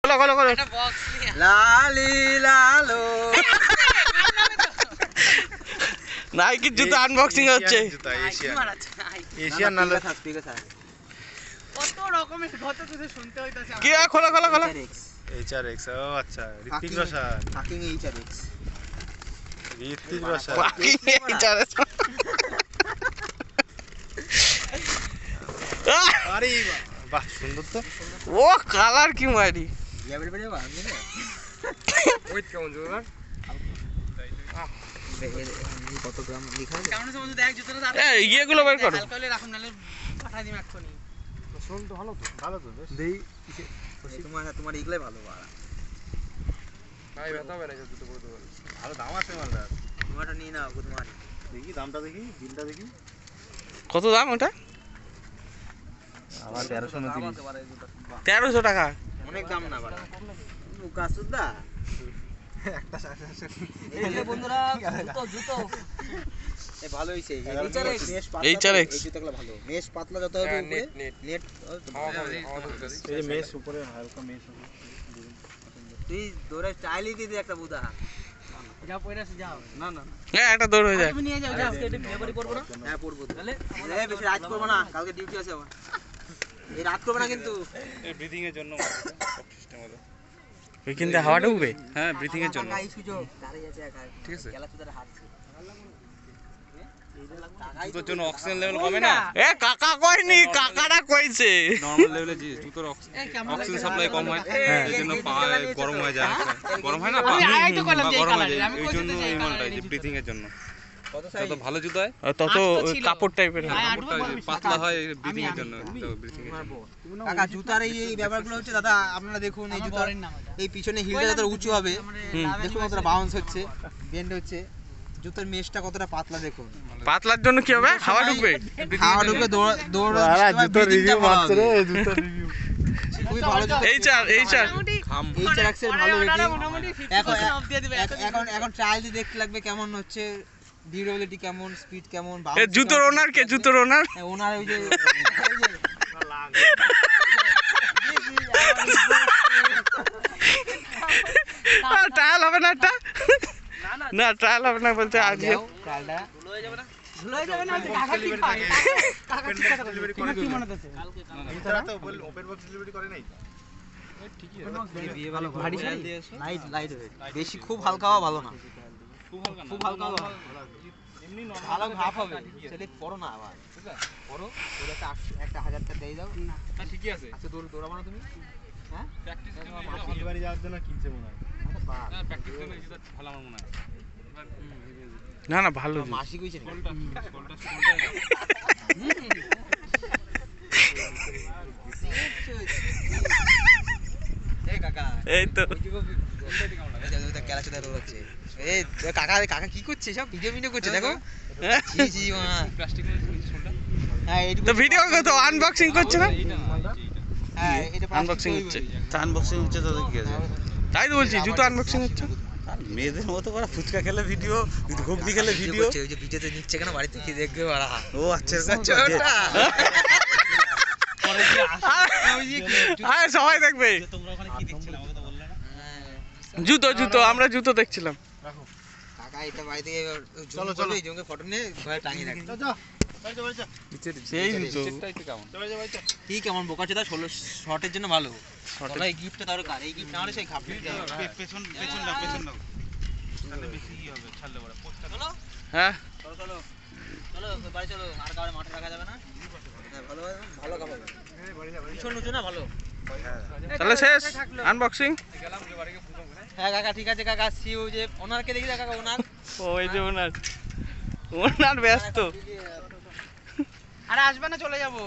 খোলো খোলো খোলো। লালি লালো নাইকির জুতো আনবক্সিং হচ্ছে। এশিয়ান নালে কত রকমের কত কিছু শুনতে হইতাছে। কি খোলো খোলো খোলো। HRX ও আচ্ছা ঋত্বিক রোশন ফাকিং HRX ঋত্বিক রোশন আরে বাহ সুন্দর তো। ও কালার কি মারি। লেভেল বেড়ে বা ওই কেমন জোর কত গ্রাম লেখা আছে কেমন আছে বন্ধু দেখ জুতোটা এই ইয়েগুলো বের করো। হালকা হলে রাখুন নালে পাঠাই দিম এক্ষুনি। শুন তো ভালো তো বেশ দেই তোমার এগুলাই ভালো বাড়া ভাই ব্যথা হবে না জুতো পরে তো ভালো দাম আছে মালটা। তোমারটা নিয়ে নাও তোমার দেখি দামটা দেখি বিলটা দেখি কত দাম ওটা? আমার 1329 1300 টাকা। অনেক দাম না বাড়া কাসুদা একটা এই যে বন্ধুরা জুতো এই ভালো হইছে এই জুতোগুলো ভালো মেশ পাতলা যত হবে উপরে নেট এই যে মেশ উপরে হালকা মেশ তুই দৌড়ে চাইলি দিদি একটা বুদা যাও পয়রাছে যাও। না না হ্যাঁ একটা দৌড় হয়ে যায়। তুমি নিয়ে যাও যাও এটা ফেব্রুয়ারি করব না। হ্যাঁ পড়বো তাহলে এই বেশি রাত করব না কালকে ডিউটি আছে আমার এই রাত করব না কিন্তু এই ব্রিথিং এর জন্য সিস্টেম হলো ওইখান থেকে হাওয়া ঢুকবে। হ্যাঁ ব্রিথিং এর জন্য টাকা এই সুযোগ দাঁড়িয়ে আছে একা ঠিক আছে খেলা চুদার হারছে জুতোর জন্য অক্সিজেন লেভেল কমে না এ কাকা কইনি, কাকাটা কইছে। নরমাল লেভেলে যে জুতোর অক্সিজেন সাপ্লাই কম হয় এই জন্য পা গরম হয়ে যায় গরম হয় না পা আই তো করলাম যে এই গরম হয়ে কালারে যায় আমি এই কইছি জন্য যে এই এই মালটা কালারে যে ব্রিথিং এর জন্য কত যত ভালো জুতো হয় তত কাপড় টাইপের হয়। কাপড়টা পাতলা হয় ব্রিথিং এর জন্য ব্রিথিং এর জন্য কাকা জুতার এই ব্যাপারগুলো হচ্ছে দাদা আপনারা দেখুন এই জুতার বরের নাম এটা। এই পিছনে হিলটা যতটা উঁচু হবে দেখুন কতটা বাউন্স হচ্ছে বেন্ড হচ্ছে জুতার মেশটা কতটা পাতলা দেখুন পাতলার জন্য কি হবে? হাওয়া ঢুকবে। হাওয়া ঢুকে দৌড় জুতোর রিভিউ মারছে রে জুতোর রিভিউ খুবই ভালো জুতো এই চার খাম HRX এর ভালো রেটিং মোটামুটি এখন 50% অফ দিয়ে দিবে। এখন ট্রায়াল দিয়ে দেখতে লাগবে কেমন হচ্ছে ডিউরেবিলিটি কেমন স্পিড কেমন এ জুতোর ওনার কে? জুতোর ওনার ওনার ওই যে ট্রায়াল হবে না একটা? না ট্রায়াল হবে না বলতে আজ ট্রায়ালটা ভুলে যাবে না কাকা কি খায় কাকা ঠিক কথা বলবে তোমার কি মনে হচ্ছে তারা তো ওপেন বক্স ডেলিভারি করে নাই ভারী লাইট লাইট বেশি খুব হালকা হওয়া ভালো না খুব হালকা হওয়া এমনি ভালো ভাব হবে সেটা পড়ো না আবার ঠিক আছে পড়ো ওটা একটা 1000 টাকা দিয়ে দাও তা ঠিকই আছে আচ্ছা দৌড়াবো না তুমি হ্যাঁ প্র্যাকটিস ডেলিভারি যাওয়ার জন্য কিনছে মনে হয় না প্র্যাকটিস জন্য এটা ভালো আমার মনে হয় না না ভালো মাসি কইছে স্কোলটা এই কাকা এই তো এই কাকা কাকা কি করছে সব ভিডিও করছে দেখো জি জি মা প্লাস্টিক স্কোলটা হ্যাঁ এইটুকু তো ভিডিও তো আনবক্সিং করছে না? হ্যাঁ এটা আনবক্সিং হচ্ছে। আনবক্সিং হচ্ছে তো কি আছে তাই তো বলছি জুতো আনবক্সিং হচ্ছে। আর মেয়েদের মতো করা ফুচকা খেলে ভিডিও ঘুগনি খেলে ভিডিও ওই যে ভিডিওতে নিচ্ছে কেন বাড়িতে কি দেখবে বাড়া ও আচ্ছা হ্যাঁ সবাই দেখবে। জুতো জুতো আমরা জুতো দেখছিলাম। কাকা এটা বাড়িতে চলো চলো এই জঙ্গে ফটো নিয়ে ঘরে টাঙিয়ে রাখি সেই জুতো কি কেমন বোকা চোদা 16 শর্টের জন্য ভালো শর্ট এই গিফটটা দরকার এই গিফট না হলে সেই খাপড়ি পেছন দাও তাহলে বেশি কি হবে ছাড়লে বড় পোস্টটা চলো হ্যাঁ চলো চলো চলো বাড়ি চলো আর কাউরে মাঠে রাখা যাবে না হ্যাঁ ভালো ভালো কাজ হবে পিছন উঁচু না ভালো তাহলে শেষ আনবক্সিং। হ্যাঁ কাকা ঠিক আছে কাকা সিউ যে ওনারকে দেখি কাকা ওনার ওই যে ওনার ব্যস্ত। আরে আসবে না চলে যাবো।